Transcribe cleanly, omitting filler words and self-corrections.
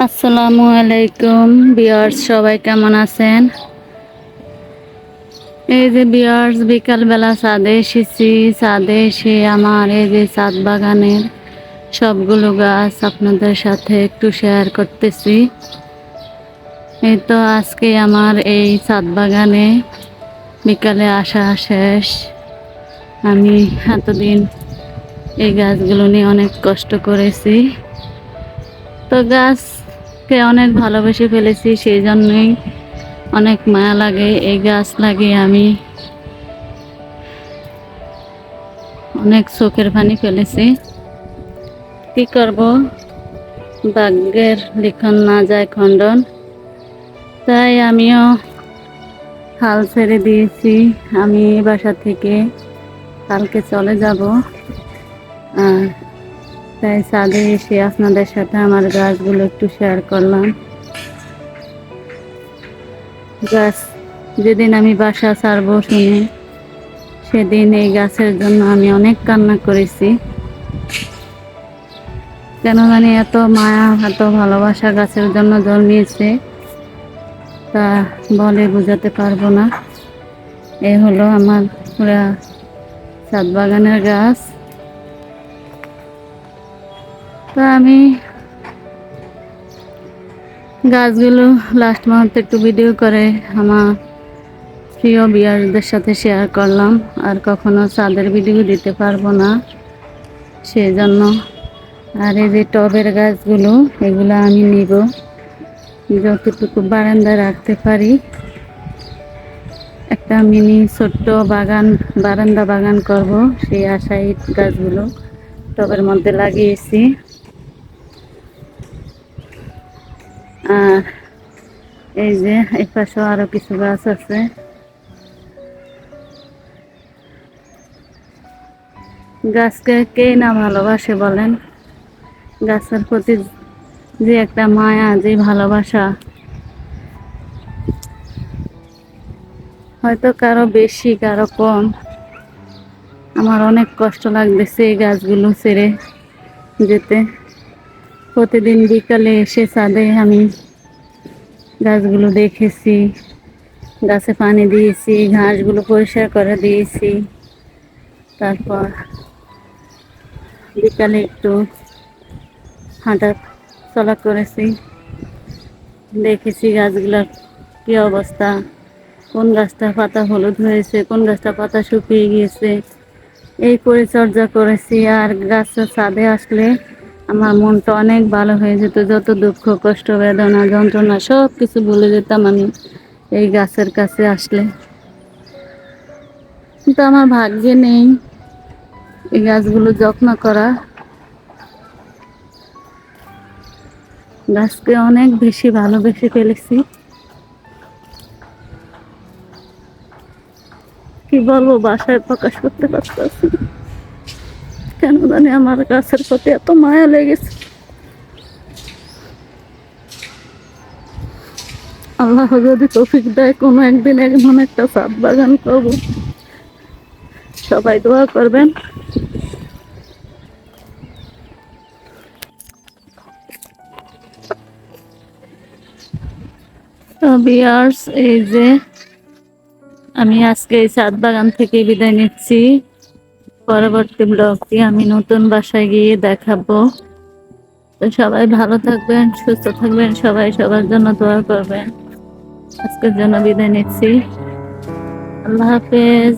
আসসালামু আলাইকুম ভিউয়ার্স, সবাই কেমন আছেন? এই যে ভিউয়ার্স, বিকালবেলা ছাদে এসেছি। ছাদে এসে আমার এই যে ছাদ বাগানের সবগুলো গাছ আপনাদের সাথে একটু শেয়ার করতেছি। এই তো আজকে আমার এই ছাদ বাগানে বিকালে আসা শেষ। আমি এতদিন এই গাছগুলো নিয়ে অনেক কষ্ট করেছি, তো গাছকে অনেক ভালোবেসে ফেলেছি, সেই জন্যই অনেক মায়া লাগে। এই গাছ লাগিয়ে আমি অনেক চোখের পানি ফেলেছি। কি করব, ভাগ্যের লিখন না যায় খণ্ডন, তাই আমিও হাল ছেড়ে দিয়েছি। আমি বাসা থেকে কালকে চলে যাব, আর তাই ছাদে এসে আপনাদের সাথে আমার গাছগুলো একটু শেয়ার করলাম। গাছ যেদিন আমি বাসা ছাড়বো শুনে, সেদিন এই গাছের জন্য আমি অনেক কান্না করেছি। কেন জানি এত মায়া, এত ভালোবাসা গাছের জন্য জন্মিয়েছে, তা বলে বোঝাতে পারবো না। এ হলো আমার পুরা ছাদ বাগানের গাছ। তা আমি গাছগুলো লাস্ট মুহূর্তে একটু ভিডিও করে আমার প্রিয় ভিউয়ারদের সাথে শেয়ার করলাম। আর কখনো ছাদের ভিডিও দিতে পারবো না, সেজন্য। আর এই যে টবের গাছগুলো, এগুলো আমি নিব, যতটুকু বারান্দায় রাখতে পারি। একটা মিনি ছোট্ট বাগান, বারান্দা বাগান করব, সেই আশায় গাছগুলো টবের মধ্যে লাগিয়েছি। আর এই যে এই পাশেও আরো কিছু গাছ আছে। গাছকে কে না ভালোবাসে বলেন? গাছের প্রতি যে একটা মায়া, যে ভালোবাসা, হয়তো কারো বেশি কারো কম। আমার অনেক কষ্ট লাগতেছে এই গাছগুলো ছেড়ে যেতে। প্রতিদিন বিকালে এসে ছাদে আমি গাছগুলো দেখেছি, গাছে পানি দিয়েছি, ঘাসগুলো পরিষ্কার করে দিয়েছি। তারপর বিকালে একটু হাঁটা চলা করেছি, দেখেছি গাছগুলোর কি অবস্থা, কোন গাছটা পাতা হলুদ হয়েছে, কোন গাছটা পাতা শুকিয়ে গিয়েছে, এই পরিচর্যা করেছি। আর গাছের ছাদে আসলে আমার মনটা অনেক ভালো হয়ে যেত। যত দুঃখ কষ্ট বেদনা যন্ত্রণা সব কিছু ভুলে যেতাম আমি এই গাছের কাছে আসলে। কিন্তু আমার ভাগ্যে নেই এই গাছগুলো যত্ন করা। গাছকে অনেক বেশি ভালোবেসে ফেলেছি, কি বলবো, বাসায় প্রকাশ করতে পারতেছি না। কেন জানি আমার গাছের প্রতি এত মায়া লেগেছে। আল্লাহ যদি তৌফিক দেয়, কোনো একদিন এমন একটা ছাদ বাগান করবো। সবাই দোয়া করবেন। তো ভিউয়ার্স, এই যে আমি আজকে এই ছাদ বাগান থেকে বিদায় নিচ্ছি। পরবর্তী ব্লগটি আমি নতুন বাসায় গিয়ে দেখাবো। তো সবাই ভালো থাকবেন, সুস্থ থাকবেন, সবাই সবার জন্য দোয়া করবেন। আজকের জন্য বিদায় নিচ্ছি। আল্লাহ হাফেজ।